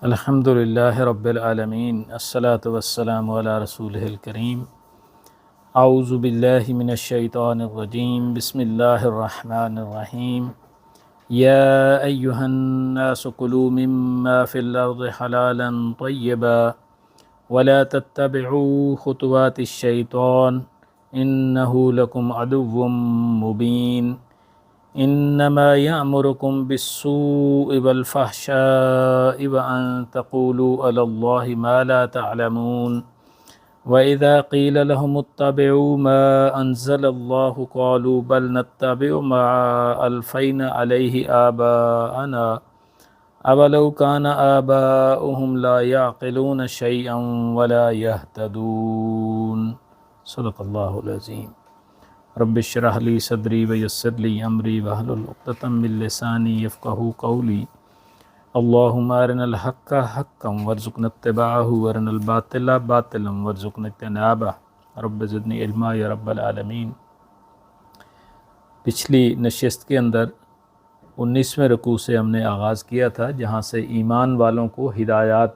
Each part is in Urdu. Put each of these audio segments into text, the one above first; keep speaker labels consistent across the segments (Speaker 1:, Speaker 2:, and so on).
Speaker 1: الحمد للہ رب العالمین الصلاۃ والسلام علی رسول الکریم اعوذ باللہ من الشیطان الرجیم بسم اللہ الرحمن الرحیم یا ایہا الناس کلوا مما فی الارض حلالا طیبا ولا تتبعوا خطوات الشیطان انہ لکم عدو مبین انما یأمرکم بالسوء والفحشاء وان تقولوا علی اللہ ما لا تعلمون وإذا قيل لهم اتبعوا ما أنزل الله قالوا بل نتبع ما ألفينا عليه آباءنا أولو كان آباؤهم لا يعقلون شيئا ولا يهتدون صدق الله العظيم رب اشرح لي صدري ويسر لي أمري واحلل عقدة من لساني يفقهوا قولي اللهم ارنا الحق حقا وارزقنا اتباعه وارنا الباطل باطلا وارزقنا اجتنابه رب زدنی علما یا رب العالمین۔ پچھلی نشست کے اندر 19ویں رکوع سے ہم نے آغاز کیا تھا، جہاں سے ایمان والوں کو ہدایات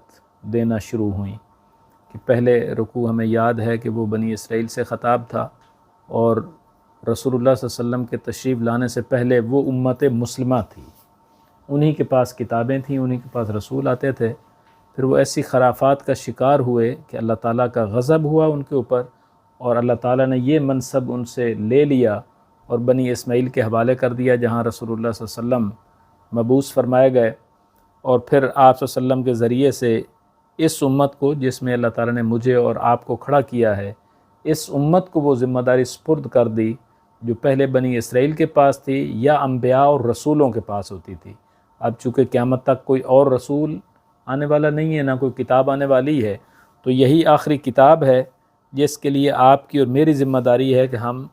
Speaker 1: دینا شروع ہوئیں کہ پہلے رکوع ہمیں یاد ہے کہ وہ بنی اسرائیل سے خطاب تھا، اور رسول اللہ صلی اللہ علیہ وسلم کے تشریف لانے سے پہلے وہ امت مسلمہ تھی، انہی کے پاس کتابیں تھیں، انہی کے پاس رسول آتے تھے۔ پھر وہ ایسی خرافات کا شکار ہوئے کہ اللہ تعالیٰ کا غضب ہوا ان کے اوپر، اور اللہ تعالیٰ نے یہ منصب ان سے لے لیا اور بنی اسماعیل کے حوالے کر دیا، جہاں رسول اللہ صلی اللہ علیہ وسلم مبعوث فرمائے گئے، اور پھر آپ صلی اللہ علیہ وسلم کے ذریعے سے اس امت کو، جس میں اللہ تعالیٰ نے مجھے اور آپ کو کھڑا کیا ہے، اس امت کو وہ ذمہ داری سپرد کر دی جو پہلے بنی اسرائیل کے پاس تھی یا انبیاء اور رسولوں کے پاس ہوتی تھی۔ اب چونکہ قیامت تک کوئی اور رسول آنے والا نہیں ہے، نہ کوئی کتاب آنے والی ہے، تو یہی آخری کتاب ہے جس کے لیے آپ کی اور میری ذمہ داری ہے کہ ہم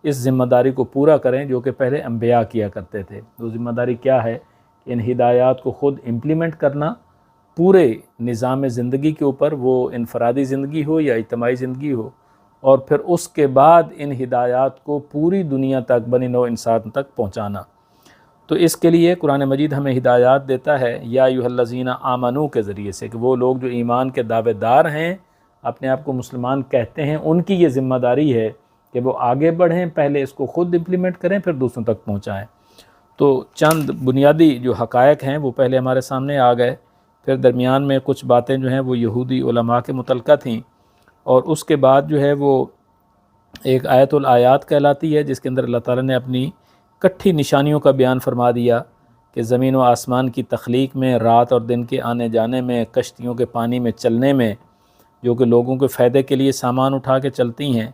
Speaker 1: اس ذمہ داری کو پورا کریں جو کہ پہلے انبیاء کیا کرتے تھے۔ وہ ذمہ داری کیا ہے کہ ان ہدایات کو خود امپلیمنٹ کرنا پورے نظام زندگی کے اوپر، وہ انفرادی زندگی ہو یا اجتماعی زندگی ہو، اور پھر اس کے بعد ان ہدایات کو پوری دنیا تک، بنی نوع انسان تک پہنچانا۔ تو اس کے لیے قرآن مجید ہمیں ہدایات دیتا ہے یا ایھا الذین آمنو کے ذریعے سے، کہ وہ لوگ جو ایمان کے دعوے دار ہیں، اپنے آپ کو مسلمان کہتے ہیں، ان کی یہ ذمہ داری ہے کہ وہ آگے بڑھیں، پہلے اس کو خود امپلیمنٹ کریں، پھر دوسروں تک پہنچائیں۔ تو چند بنیادی جو حقائق ہیں وہ پہلے ہمارے سامنے آ گئے، پھر درمیان میں کچھ باتیں جو ہیں وہ یہودی علماء کے متعلقہ تھیں، اور اس کے بعد جو ہے وہ ایک آیت الآیات کہلاتی ہے، جس کے اندر اللہ تعالیٰ نے اپنی کٹھی نشانیوں کا بیان فرما دیا کہ زمین و آسمان کی تخلیق میں، رات اور دن کے آنے جانے میں، کشتیوں کے پانی میں چلنے میں، جو کہ لوگوں کے فائدے کے لیے سامان اٹھا کے چلتی ہیں،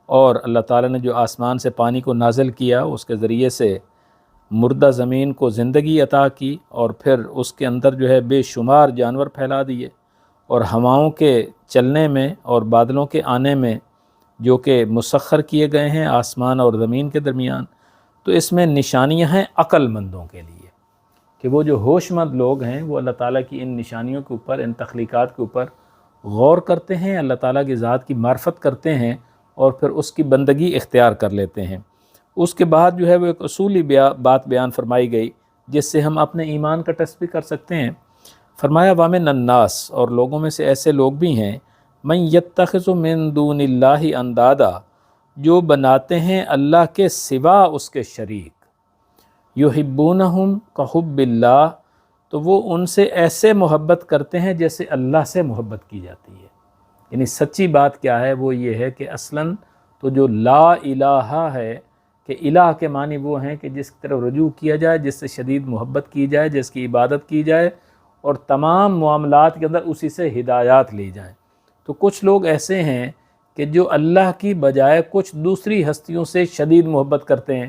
Speaker 1: اور اللہ تعالیٰ نے جو آسمان سے پانی کو نازل کیا، اس کے ذریعے سے مردہ زمین کو زندگی عطا کی، اور پھر اس کے اندر جو ہے بے شمار جانور پھیلا دیے، اور ہواؤں کے چلنے میں اور بادلوں کے آنے میں جو کہ مسخر کیے گئے ہیں آسمان اور زمین کے درمیان۔ تو اس میں نشانیاں ہیں عقل مندوں کے لیے، کہ وہ جو ہوش مند لوگ ہیں وہ اللہ تعالیٰ کی ان نشانیوں کے اوپر، ان تخلیقات کے اوپر غور کرتے ہیں، اللہ تعالیٰ کی ذات کی معرفت کرتے ہیں، اور پھر اس کی بندگی اختیار کر لیتے ہیں۔ اس کے بعد جو ہے وہ ایک اصولی بات بیان فرمائی گئی جس سے ہم اپنے ایمان کا ٹیسٹ بھی کر سکتے ہیں۔ فرمایا وَمِنَ النَّاسِ، اور لوگوں میں سے ایسے لوگ بھی ہیں، مَن يَتَّخِذُ مِن دُونِ اللَّهِ اندادا، جو بناتے ہیں اللہ کے سوا اس کے شریک، یحبونہم کحب اللہ، تو وہ ان سے ایسے محبت کرتے ہیں جیسے اللہ سے محبت کی جاتی ہے۔ یعنی سچی بات کیا ہے، وہ یہ ہے کہ اصلاً تو جو لا الہ ہے، کہ الہ کے معنی وہ ہیں کہ جس کی طرف رجوع کیا جائے، جس سے شدید محبت کی جائے، جس کی عبادت کی جائے، اور تمام معاملات کے اندر اسی سے ہدایات لی جائیں۔ تو کچھ لوگ ایسے ہیں کہ جو اللہ کی بجائے کچھ دوسری ہستیوں سے شدید محبت کرتے ہیں،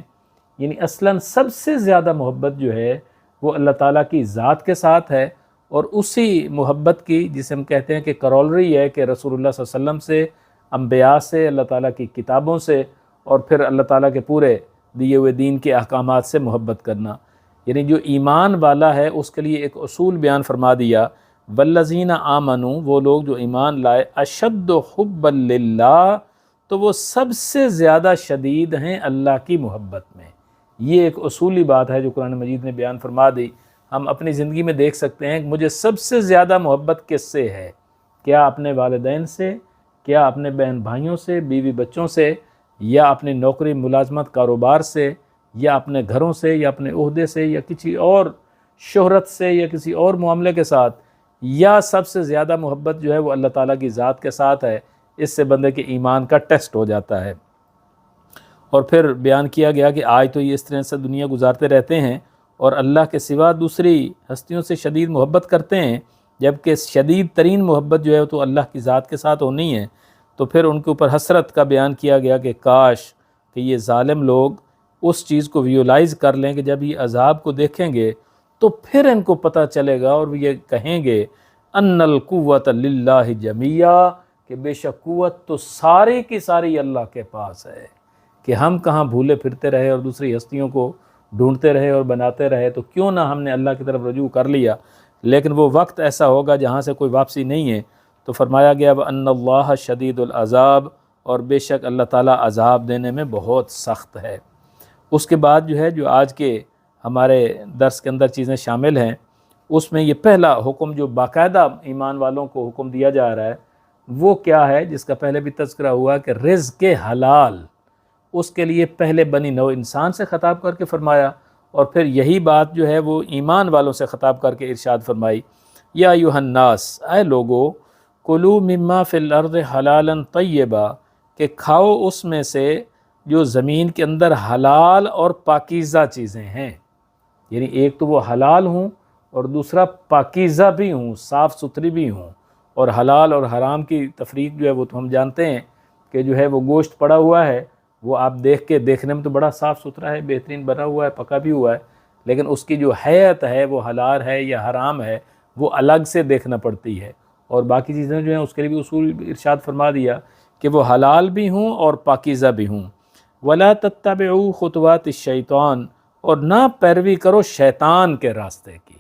Speaker 1: یعنی اصلاً سب سے زیادہ محبت جو ہے وہ اللہ تعالیٰ کی ذات کے ساتھ ہے، اور اسی محبت کی، جسے ہم کہتے ہیں کہ کرولری ہے، کہ رسول اللہ صلی اللہ علیہ وسلم سے، انبیاء سے، اللہ تعالیٰ کی کتابوں سے، اور پھر اللہ تعالیٰ کے پورے دیے ہوئے دین کے احکامات سے محبت کرنا۔ یعنی جو ایمان والا ہے اس کے لیے ایک اصول بیان فرما دیا، والذین آمنوا، وہ لوگ جو ایمان لائے، اشد حبا للہ، تو وہ سب سے زیادہ شدید ہیں اللہ کی محبت میں۔ یہ ایک اصولی بات ہے جو قرآن مجید نے بیان فرما دی۔ ہم اپنی زندگی میں دیکھ سکتے ہیں کہ مجھے سب سے زیادہ محبت کس سے ہے، کیا اپنے والدین سے، کیا اپنے بہن بھائیوں سے، بیوی بچوں سے، یا اپنی نوکری ملازمت کاروبار سے، یا اپنے گھروں سے، یا اپنے عہدے سے، یا کسی اور شہرت سے، یا کسی اور معاملے کے ساتھ، یا سب سے زیادہ محبت جو ہے وہ اللہ تعالیٰ کی ذات کے ساتھ ہے۔ اس سے بندے کے ایمان کا ٹیسٹ ہو جاتا ہے۔ اور پھر بیان کیا گیا کہ آج تو یہ اس طرح سے دنیا گزارتے رہتے ہیں اور اللہ کے سوا دوسری ہستیوں سے شدید محبت کرتے ہیں، جبکہ شدید ترین محبت جو ہے تو اللہ کی ذات کے ساتھ ہونی ہے۔ تو پھر ان کے اوپر حسرت کا بیان کیا گیا کہ کاش کہ یہ ظالم لوگ اس چیز کو ویولائز کر لیں کہ جب یہ عذاب کو دیکھیں گے تو پھر ان کو پتہ چلے گا اور وہ یہ کہیں گے ان القوت للہ جمیعا، کہ بے شک قوت تو ساری کی ساری اللہ کے پاس ہے، کہ ہم کہاں بھولے پھرتے رہے اور دوسری ہستیوں کو ڈھونڈتے رہے اور بناتے رہے، تو کیوں نہ ہم نے اللہ کی طرف رجوع کر لیا۔ لیکن وہ وقت ایسا ہوگا جہاں سے کوئی واپسی نہیں ہے۔ تو فرمایا گیا وَأَنَّ اللَّهَ شَدِيدُ الْعَذَابِ، اور بے شک اللہ تعالیٰ عذاب دینے میں بہت سخت ہے۔ اس کے بعد جو ہے جو آج کے ہمارے درس کے اندر چیزیں شامل ہیں، اس میں یہ پہلا حکم جو باقاعدہ ایمان والوں کو حکم دیا جا رہا ہے وہ کیا ہے، جس کا پہلے بھی تذکرہ ہوا کہ رزق حلال، اس کے لیے پہلے بنی نوع انسان سے خطاب کر کے فرمایا، اور پھر یہی بات جو ہے وہ ایمان والوں سے خطاب کر کے ارشاد فرمائی یا ایھا الناس، اے لوگو، کلوا مما فی الارض حلالا طیبا، کہ کھاؤ اس میں سے جو زمین کے اندر حلال اور پاکیزہ چیزیں ہیں، یعنی ایک تو وہ حلال ہوں اور دوسرا پاکیزہ بھی ہوں، صاف ستھری بھی ہوں۔ اور حلال اور حرام کی تفریق جو ہے وہ تو ہم جانتے ہیں کہ جو ہے وہ گوشت پڑا ہوا ہے، وہ آپ دیکھنے میں تو بڑا صاف ستھرا ہے، بہترین بنا ہوا ہے، پکا بھی ہوا ہے، لیکن اس کی جو حیت ہے وہ حلال ہے یا حرام ہے وہ الگ سے دیکھنا پڑتی ہے۔ اور باقی چیزیں جو ہیں اس کے لیے بھی اصول ارشاد فرما دیا کہ وہ حلال بھی ہوں اور پاکیزہ بھی ہوں۔ وَلَا تَتَّبِعُوا خُطُوَاتِ الشَّيْطَانِ، اور نہ پیروی کرو شیطان کے راستے کی،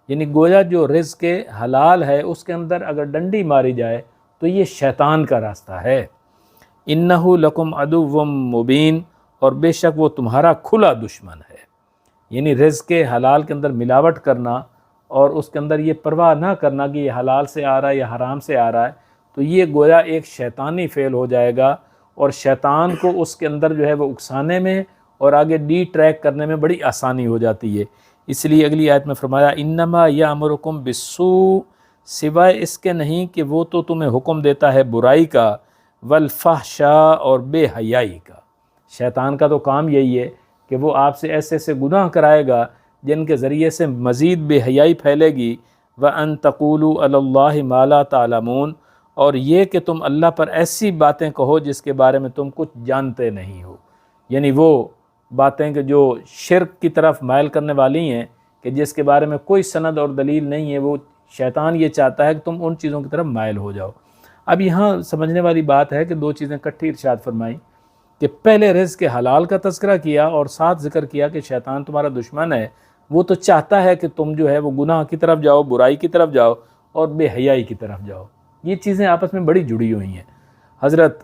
Speaker 1: یعنی گویا جو رزق حلال ہے اس کے اندر اگر ڈنڈی ماری جائے تو یہ شیطان کا راستہ ہے۔ اِنَّهُ لَكُمْ عَدُوٌّ مُبِينٌ، اور بے شک وہ تمہارا کھلا دشمن ہے۔ یعنی رزق حلال کے اندر ملاوٹ کرنا اور اس کے اندر یہ پرواہ نہ کرنا کہ یہ حلال سے آ رہا ہے یا حرام سے آ رہا ہے، تو یہ گویا ایک شیطانی فعل ہو جائے گا، اور شیطان کو اس کے اندر جو ہے وہ اکسانے میں اور آگے ڈی ٹریک کرنے میں بڑی آسانی ہو جاتی ہے۔ اس لیے اگلی آیت میں فرمایا انما یامرکم بالسوء، سوائے اس کے نہیں کہ وہ تو تمہیں حکم دیتا ہے برائی کا، والفحشاء، اور بے حیائی کا۔ شیطان کا تو کام یہی ہے کہ وہ آپ سے ایسے ایسے گناہ کرائے گا جن کے ذریعے سے مزید بے حیائی پھیلے گی۔ وَأَن تَقُولُوا عَلَى اللَّهِ مَا لَا تَعْلَمُونَ، اور یہ کہ تم اللہ پر ایسی باتیں کہو جس کے بارے میں تم کچھ جانتے نہیں ہو، یعنی وہ باتیں کہ جو شرک کی طرف مائل کرنے والی ہیں، کہ جس کے بارے میں کوئی سند اور دلیل نہیں ہے، وہ شیطان یہ چاہتا ہے کہ تم ان چیزوں کی طرف مائل ہو جاؤ۔ اب یہاں سمجھنے والی بات ہے کہ دو چیزیں اکٹھی ارشاد فرمائی، کہ پہلے رزق حلال کا تذکرہ کیا اور ساتھ ذکر کیا کہ شیطان تمہارا دشمن ہے، وہ تو چاہتا ہے کہ تم جو ہے وہ گناہ کی طرف جاؤ، برائی کی طرف جاؤ اور بے حیائی کی طرف جاؤ۔ یہ چیزیں آپس میں بڑی جڑی ہوئی ہیں۔ حضرت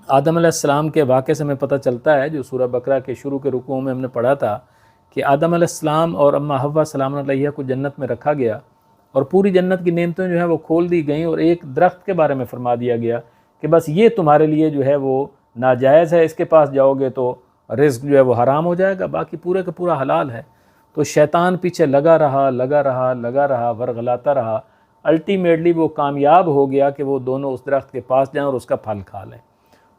Speaker 1: آدم علیہ السلام کے واقعے سے ہمیں پتہ چلتا ہے، جو سورہ بقرہ کے شروع کے رکوع میں ہم نے پڑھا تھا، کہ آدم علیہ السلام اور اماں حوا سلام علیہ کو جنت میں رکھا گیا اور پوری جنت کی نعمتیں جو ہیں وہ کھول دی گئیں، اور ایک درخت کے بارے میں فرما دیا گیا کہ بس یہ تمہارے لیے جو ہے وہ ناجائز ہے، اس کے پاس جاؤ گے تو رزق جو ہے وہ حرام ہو جائے گا، باقی پورے کا پورا حلال ہے۔ تو شیطان پیچھے لگا رہا، ورغلاتا رہا، الٹیمیٹلی وہ کامیاب ہو گیا کہ وہ دونوں اس درخت کے پاس جائیں اور اس کا پھل کھا لیں۔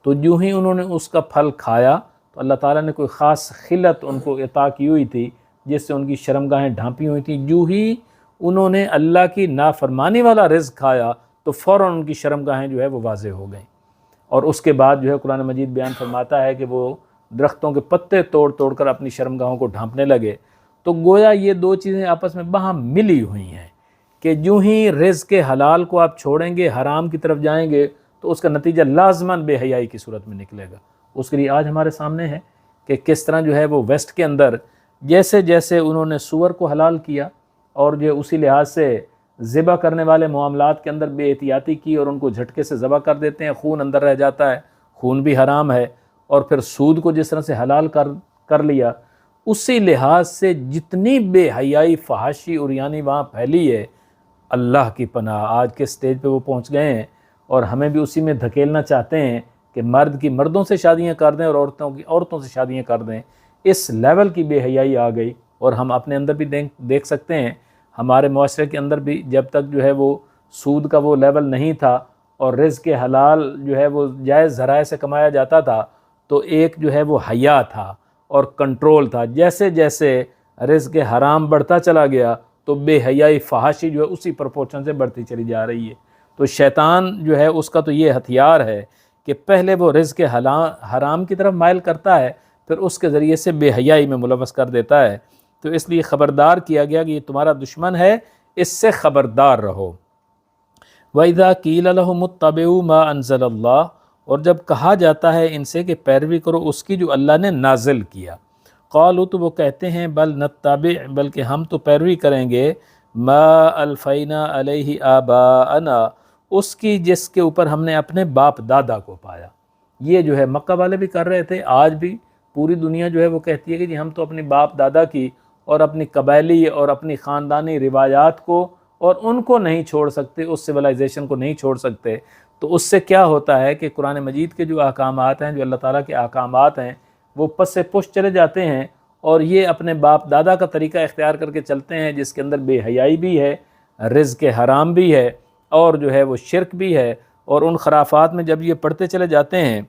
Speaker 1: تو جو ہی انہوں نے اس کا پھل کھایا تو اللہ تعالیٰ نے کوئی خاص خلت ان کو عطا کی ہوئی تھی جس سے ان کی شرمگاہیں ڈھانپی ہوئی تھیں۔ جو ہی انہوں نے اللہ کی نافرمانی والا رزق کھایا تو فوراً ان کی شرمگاہیں جو ہے وہ واضح ہو گئیں، اور اس کے بعد جو ہے قرآن مجید بیان فرماتا ہے کہ وہ درختوں کے پتے توڑ توڑ کر اپنی شرمگاہوں کو ڈھانپنے لگے۔ تو گویا یہ دو چیزیں آپس میں باہم ملی ہوئی ہیں کہ جو ہی رزق حلال کو آپ چھوڑیں گے، حرام کی طرف جائیں گے، تو اس کا نتیجہ لازماً بے حیائی کی صورت میں نکلے گا۔ اس کے لیے آج ہمارے سامنے ہے کہ کس طرح جو ہے وہ ویسٹ کے اندر جیسے جیسے انہوں نے سور کو حلال کیا اور جو اسی لحاظ سے ذبح کرنے والے معاملات کے اندر بے احتیاطی کی اور ان کو جھٹکے سے ذبح کر دیتے ہیں، خون اندر رہ جاتا ہے، خون بھی حرام ہے، اور پھر سود کو جس طرح سے حلال کر لیا، اسی لحاظ سے جتنی بے حیائی فحاشی عریانی وہاں پھیلی ہے، اللہ کی پناہ آج کے سٹیج پہ وہ پہنچ گئے ہیں، اور ہمیں بھی اسی میں دھکیلنا چاہتے ہیں کہ مرد کی مردوں سے شادیاں کر دیں اور عورتوں کی عورتوں سے شادیاں کر دیں۔ اس لیول کی بے حیائی آ گئی، اور ہم اپنے اندر بھی دیکھ سکتے ہیں، ہمارے معاشرے کے اندر بھی جب تک جو ہے وہ سود کا وہ لیول نہیں تھا اور رزق حلال جو ہے وہ جائز ذرائع سے کمایا جاتا تھا، تو ایک جو ہے وہ حیا تھا اور کنٹرول تھا۔ جیسے جیسے رزق حرام بڑھتا چلا گیا تو بے حیائی فحاشی جو ہے اسی پرپورشن سے بڑھتی چلی جا رہی ہے۔ تو شیطان جو ہے اس کا تو یہ ہتھیار ہے کہ پہلے وہ رزق حرام کی طرف مائل کرتا ہے، پھر اس کے ذریعے سے بے حیائی میں ملوث کر دیتا ہے۔ تو اس لیے خبردار کیا گیا کہ یہ تمہارا دشمن ہے، اس سے خبردار رہو۔ وَإِذَا قِيلَ لَهُمُ اتَّبِعُوا مَا أَنزَلَ اللَّهُ، اور جب کہا جاتا ہے ان سے کہ پیروی کرو اس کی جو اللہ نے نازل کیا، قالوا، تو وہ کہتے ہیں بل نتبع، بلکہ ہم تو پیروی کریں گے، ما الفینا علیہ آباءنا، اس کی جس کے اوپر ہم نے اپنے باپ دادا کو پایا۔ یہ جو ہے مکہ والے بھی کر رہے تھے، آج بھی پوری دنیا جو ہے وہ کہتی ہے کہ جی ہم تو اپنی باپ دادا کی اور اپنی قبائلی اور اپنی خاندانی روایات کو اور ان کو نہیں چھوڑ سکتے، اس سویلائزیشن کو نہیں چھوڑ سکتے۔ تو اس سے کیا ہوتا ہے کہ قرآن مجید کے جو احکامات ہیں، جو اللہ تعالیٰ کے احکامات ہیں، وہ پس سے پش چلے جاتے ہیں، اور یہ اپنے باپ دادا کا طریقہ اختیار کر کے چلتے ہیں، جس کے اندر بے حیائی بھی ہے، رزق حرام بھی ہے، اور جو ہے وہ شرک بھی ہے۔ اور ان خرافات میں جب یہ پڑھتے چلے جاتے ہیں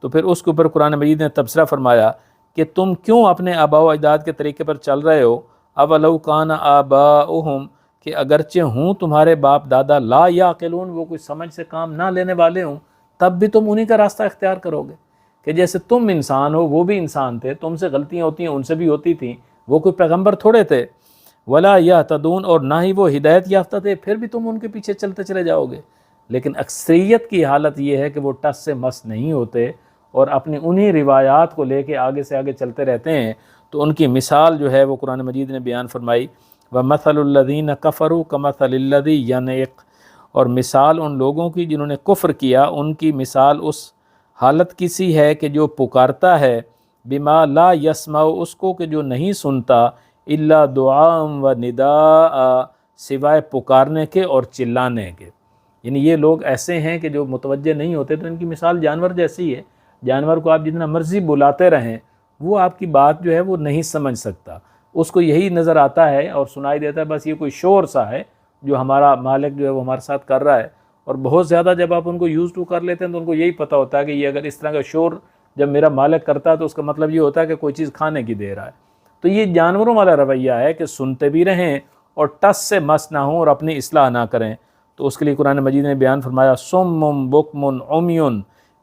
Speaker 1: تو پھر اس کے اوپر قرآن مجید نے تبصرہ فرمایا کہ تم کیوں اپنے آباء و اجداد کے طریقے پر چل رہے ہو؟ اولو کان آباؤہم، کہ اگرچہ ہوں تمہارے باپ دادا لا یعقلون، وہ کوئی سمجھ سے کام نہ لینے والے ہوں، تب بھی تم انہی کا راستہ اختیار کرو گے کہ جیسے تم انسان ہو وہ بھی انسان تھے، تم سے غلطیاں ہوتی ہیں ان سے بھی ہوتی تھیں، وہ کوئی پیغمبر تھوڑے تھے۔ ولا یہتدون، اور نہ ہی وہ ہدایت یافتہ تھے، پھر بھی تم ان کے پیچھے چلتے چلے جاؤ گے۔ لیکن اکثریت کی حالت یہ ہے کہ وہ ٹس سے مس نہیں ہوتے اور اپنی انہی روایات کو لے کے آگے سے آگے چلتے رہتے ہیں۔ تو ان کی مثال جو ہے وہ قرآن مجید نے بیان فرمائی، وَمَثَلُ الَّذِينَ كَفَرُوا كَمَثَلِ الَّذِي يَنْعِقُ، اور مثال ان لوگوں کی جنہوں نے کفر کیا، ان کی مثال اس حالت کی سی ہے کہ جو پکارتا ہے، بما لا يسمع، اس کو کہ جو نہیں سنتا، الا دعاء و نداء، سوائے پکارنے کے اور چلانے کے۔ یعنی یہ لوگ ایسے ہیں کہ جو متوجہ نہیں ہوتے، تو ان کی مثال جانور جیسی ہے۔ جانور کو آپ جتنا مرضی بلاتے رہیں، وہ آپ کی بات جو ہے وہ نہیں سمجھ سکتا، اس کو یہی نظر آتا ہے اور سنائی دیتا ہے بس یہ کوئی شور سا ہے جو ہمارا مالک جو ہے وہ ہمارے ساتھ کر رہا ہے۔ اور بہت زیادہ جب آپ ان کو یوز ٹو کر لیتے ہیں تو ان کو یہی پتہ ہوتا ہے کہ یہ اگر اس طرح کا شور جب میرا مالک کرتا ہے تو اس کا مطلب یہ ہوتا ہے کہ کوئی چیز کھانے کی دے رہا ہے۔ تو یہ جانوروں والا رویہ ہے کہ سنتے بھی رہیں اور ٹس سے مس نہ ہوں اور اپنی اصلاح نہ کریں۔ تو اس کے لیے قرآن مجید نے بیان فرمایا صم بکم عمی،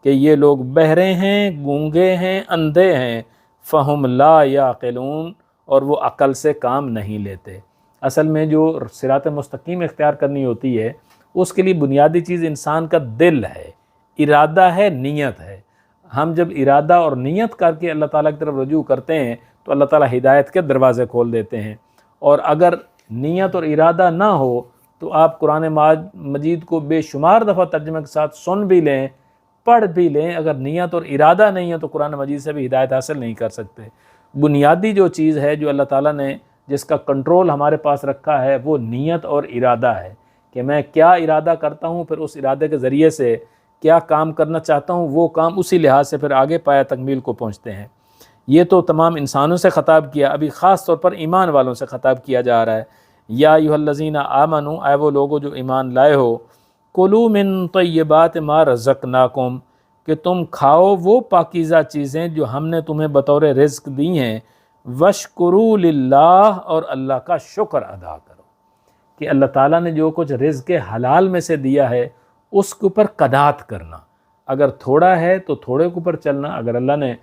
Speaker 1: کہ یہ لوگ بہرے ہیں، گونگے ہیں، اندھے ہیں، فہم لا یعقلون، اور وہ عقل سے کام نہیں لیتے۔ اصل میں جو صراط مستقیم اختیار کرنی ہوتی ہے، اس کے لیے بنیادی چیز انسان کا دل ہے، ارادہ ہے، نیت ہے۔ ہم جب ارادہ اور نیت کر کے اللہ تعالیٰ کی طرف رجوع کرتے ہیں تو اللہ تعالیٰ ہدایت کے دروازے کھول دیتے ہیں۔ اور اگر نیت اور ارادہ نہ ہو تو آپ قرآن مجید کو بے شمار دفعہ ترجمے کے ساتھ سن بھی لیں، پڑھ بھی لیں، اگر نیت اور ارادہ نہیں ہے تو قرآن مجید سے بھی ہدایت حاصل نہیں کر سکتے۔ بنیادی جو چیز ہے جو اللہ تعالیٰ نے جس کا کنٹرول ہمارے پاس رکھا ہے وہ نیت اور ارادہ ہے، کہ میں کیا ارادہ کرتا ہوں، پھر اس ارادے کے ذریعے سے کیا کام کرنا چاہتا ہوں، وہ کام اسی لحاظ سے پھر آگے پایا تکمیل کو پہنچتے ہیں۔ یہ تو تمام انسانوں سے خطاب کیا، ابھی خاص طور پر ایمان والوں سے خطاب کیا جا رہا ہے۔ یا ایھا الذین آمنوا، اے وہ لوگو جو ایمان لائے ہو، کلوا من طیبات ما رزقناکم، کہ تم کھاؤ وہ پاکیزہ چیزیں جو ہم نے تمہیں بطور رزق دی ہیں، واشکروا للہ، اور اللہ کا شکر ادا کرو کہ اللہ تعالیٰ نے جو کچھ رزق حلال میں سے دیا ہے اس کے اوپر قناعت کرنا۔ اگر تھوڑا ہے تو تھوڑے کے اوپر چلنا، اگر اللہ نے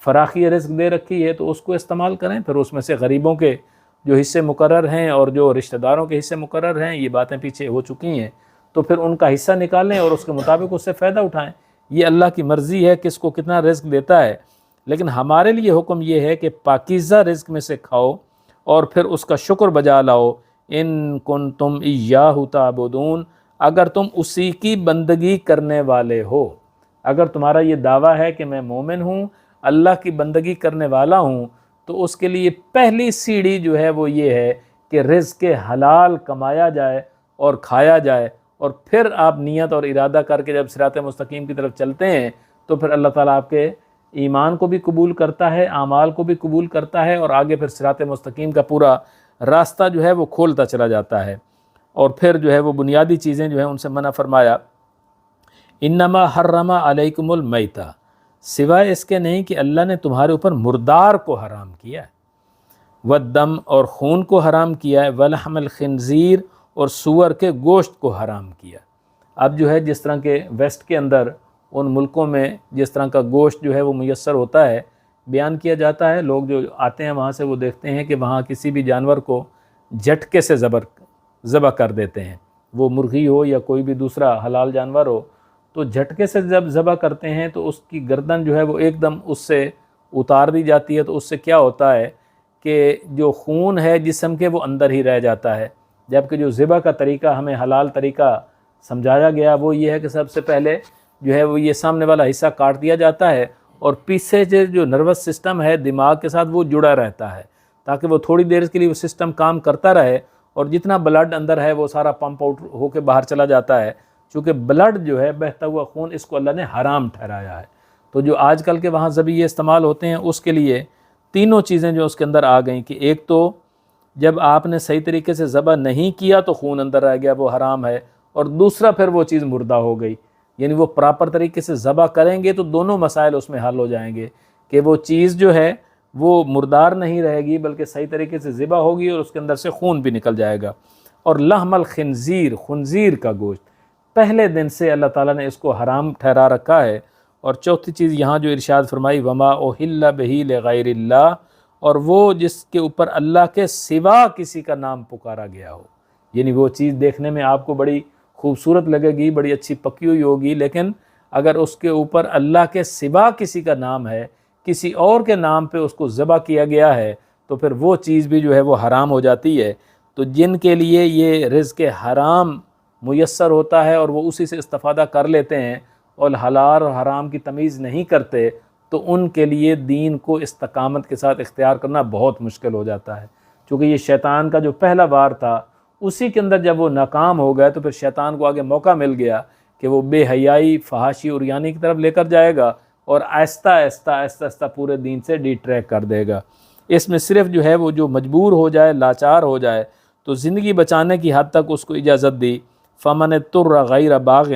Speaker 1: فراخی رزق دے رکھی ہے تو اس کو استعمال کریں، پھر اس میں سے غریبوں کے جو حصے مقرر ہیں اور جو رشتہ داروں کے حصے مقرر ہیں، یہ باتیں پیچھے ہو چکی ہیں، تو پھر ان کا حصہ نکالیں اور اس کے مطابق اس سے فائدہ اٹھائیں۔ یہ اللہ کی مرضی ہے کس کو کتنا رزق دیتا ہے، لیکن ہمارے لیے حکم یہ ہے کہ پاکیزہ رزق میں سے کھاؤ اور پھر اس کا شکر بجا لاؤ۔ ان کنتم ایاہ تعبدون، اگر تم اسی کی بندگی کرنے والے ہو، اگر تمہارا یہ دعویٰ ہے کہ میں مومن ہوں، اللہ کی بندگی کرنے والا ہوں، تو اس کے لیے پہلی سیڑھی جو ہے وہ یہ ہے کہ رزق حلال کمایا جائے اور کھایا جائے، اور پھر آپ نیت اور ارادہ کر کے جب صراط مستقیم کی طرف چلتے ہیں تو پھر اللہ تعالیٰ آپ کے ایمان کو بھی قبول کرتا ہے، اعمال کو بھی قبول کرتا ہے، اور آگے پھر صراط مستقیم کا پورا راستہ جو ہے وہ کھولتا چلا جاتا ہے۔ اور پھر جو ہے وہ بنیادی چیزیں جو ہیں ان سے منع فرمایا، انما حرم علیکم المیتہ، سوائے اس کے نہیں کہ اللہ نے تمہارے اوپر مردار کو حرام کیا ہے، والدم اور خون کو حرام کیا ہے، ولحم الخنزیر اور سور کے گوشت کو حرام کیا۔ اب جو ہے جس طرح کے ویسٹ کے اندر ان ملکوں میں جس طرح کا گوشت جو ہے وہ میسر ہوتا ہے، بیان کیا جاتا ہے، لوگ جو آتے ہیں وہاں سے وہ دیکھتے ہیں کہ وہاں کسی بھی جانور کو جھٹکے سے ذبح کر دیتے ہیں، وہ مرغی ہو یا کوئی بھی دوسرا حلال جانور ہو، تو جھٹکے سے جب ذبح کرتے ہیں تو اس کی گردن جو ہے وہ ایک دم اس سے اتار دی جاتی ہے، تو اس سے کیا ہوتا ہے کہ جو خون ہے جسم کے وہ اندر ہی رہ جاتا ہے، جبکہ جو ذبح کا طریقہ ہمیں حلال طریقہ سمجھایا گیا وہ یہ ہے کہ سب سے پہلے جو ہے وہ یہ سامنے والا حصہ کاٹ دیا جاتا ہے، اور پیچھے جو نروس سسٹم ہے دماغ کے ساتھ وہ جڑا رہتا ہے، تاکہ وہ تھوڑی دیر کے لیے وہ سسٹم کام کرتا رہے، اور جتنا بلڈ اندر ہے وہ سارا پمپ آؤٹ ہو کے باہر چلا جاتا ہے، چونکہ بلڈ جو ہے بہتا ہوا خون اس کو اللہ نے حرام ٹھہرایا ہے۔ تو جو آج کل کے وہاں ذبیحے استعمال ہوتے ہیں اس کے لیے تینوں چیزیں جو اس کے اندر آ گئیں کہ ایک تو جب آپ نے صحیح طریقے سے ذبح نہیں کیا تو خون اندر رہ گیا، وہ حرام ہے، اور دوسرا پھر وہ چیز مردہ ہو گئی، یعنی وہ پراپر طریقے سے ذبح کریں گے تو دونوں مسائل اس میں حل ہو جائیں گے کہ وہ چیز جو ہے وہ مردار نہیں رہے گی بلکہ صحیح طریقے سے ذبح ہوگی اور اس کے اندر سے خون بھی نکل جائے گا۔ اور لحم الخنزیر، خنزیر کا گوشت پہلے دن سے اللہ تعالیٰ نے اس کو حرام ٹھہرا رکھا ہے۔ اور چوتھی چیز یہاں جو ارشاد فرمائی، وما احل بہ لغیر اللہ، اور وہ جس کے اوپر اللہ کے سوا کسی کا نام پکارا گیا ہو، یعنی وہ چیز دیکھنے میں آپ کو بڑی خوبصورت لگے گی، بڑی اچھی پکی ہوئی ہوگی، لیکن اگر اس کے اوپر اللہ کے سوا کسی کا نام ہے، کسی اور کے نام پہ اس کو ذبح کیا گیا ہے، تو پھر وہ چیز بھی جو ہے وہ حرام ہو جاتی ہے۔ تو جن کے لیے یہ رزق حرام میسر ہوتا ہے اور وہ اسی سے استفادہ کر لیتے ہیں اور حلال اور حرام کی تمیز نہیں کرتے، تو ان کے لیے دین کو استقامت کے ساتھ اختیار کرنا بہت مشکل ہو جاتا ہے، چونکہ یہ شیطان کا جو پہلا وار تھا اسی کے اندر جب وہ ناکام ہو گئے تو پھر شیطان کو آگے موقع مل گیا کہ وہ بے حیائی، فحاشی اور یانی کی طرف لے کر جائے گا، اور آہستہ آہستہ پورے دین سے ڈی ٹریک کر دے گا۔ اس میں صرف جو ہے وہ جو مجبور ہو جائے، لاچار ہو جائے، تو زندگی بچانے کی حد تک اس کو اجازت دی، فمن اضطر غیر باغ،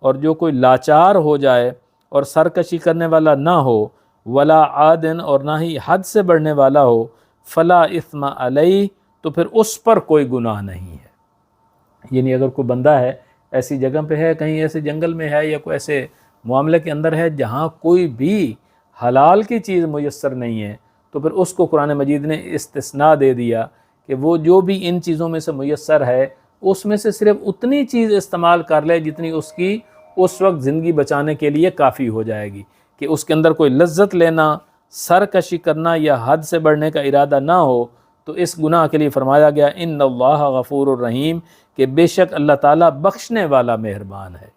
Speaker 1: اور جو کوئی لاچار ہو جائے اور سرکشی کرنے والا نہ ہو، ولا عادن، اور نہ ہی حد سے بڑھنے والا ہو، فلا اثم علیہ، تو پھر اس پر کوئی گناہ نہیں ہے۔ یعنی اگر کوئی بندہ ہے ایسی جگہ پہ ہے، کہیں ایسے جنگل میں ہے یا کوئی ایسے معاملے کے اندر ہے جہاں کوئی بھی حلال کی چیز میسر نہیں ہے، تو پھر اس کو قرآن مجید نے استثناء دے دیا کہ وہ جو بھی ان چیزوں میں سے میسر ہے اس میں سے صرف اتنی چیز استعمال کر لے جتنی اس کی اس وقت زندگی بچانے کے لیے کافی ہو جائے گی، کہ اس کے اندر کوئی لذت لینا، سرکشی کرنا یا حد سے بڑھنے کا ارادہ نہ ہو۔ تو اس گناہ کے لیے فرمایا گیا ان اللہ غفور الرحیم، کہ بے شک اللہ تعالیٰ بخشنے والا مہربان ہے۔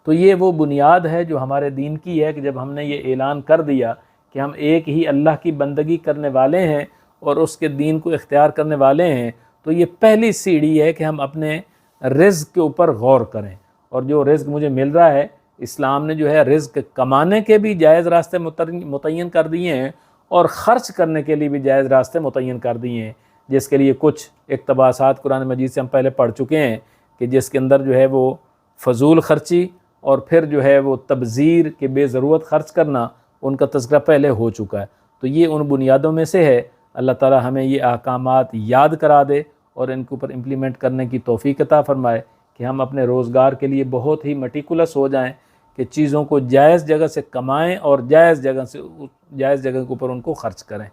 Speaker 1: تو یہ وہ بنیاد ہے جو ہمارے دین کی ہے کہ جب ہم نے یہ اعلان کر دیا کہ ہم ایک ہی اللہ کی بندگی کرنے والے ہیں اور اس کے دین کو اختیار کرنے والے ہیں، تو یہ پہلی سیڑھی ہے کہ ہم اپنے رزق کے اوپر غور کریں، اور جو رزق مجھے مل رہا ہے، اسلام نے جو ہے رزق کمانے کے بھی جائز راستے متعین کر دیے ہیں اور خرچ کرنے کے لیے بھی جائز راستے متعین کر دیے ہیں، جس کے لیے کچھ اقتباسات قرآن مجید سے ہم پہلے پڑھ چکے ہیں کہ جس کے اندر جو ہے وہ فضول خرچی اور پھر جو ہے وہ تبذیر کے بے ضرورت خرچ کرنا، ان کا تذکرہ پہلے ہو چکا ہے۔ تو یہ ان بنیادوں میں سے ہے۔ اللہ تعالی ہمیں یہ احکامات یاد کرا دے اور ان کے اوپر امپلیمنٹ کرنے کی توفیق عطا فرمائے کہ ہم اپنے روزگار کے لیے بہت ہی میٹیکولس ہو جائیں کہ چیزوں کو جائز جگہ سے کمائیں اور جائز جگہ کے اوپر ان کو خرچ کریں۔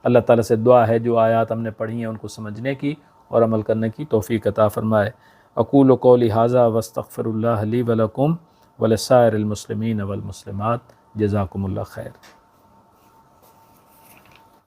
Speaker 1: اللہ تعالیٰ سے دعا ہے جو آیات ہم نے پڑھی ہیں ان کو سمجھنے کی اور عمل کرنے کی توفیق عطا فرمائے۔ اقول قولی ھذا واستغفر اللہ لی ولکم ولسائر المسلمین والمسلمات، جزاکم اللہ خیر۔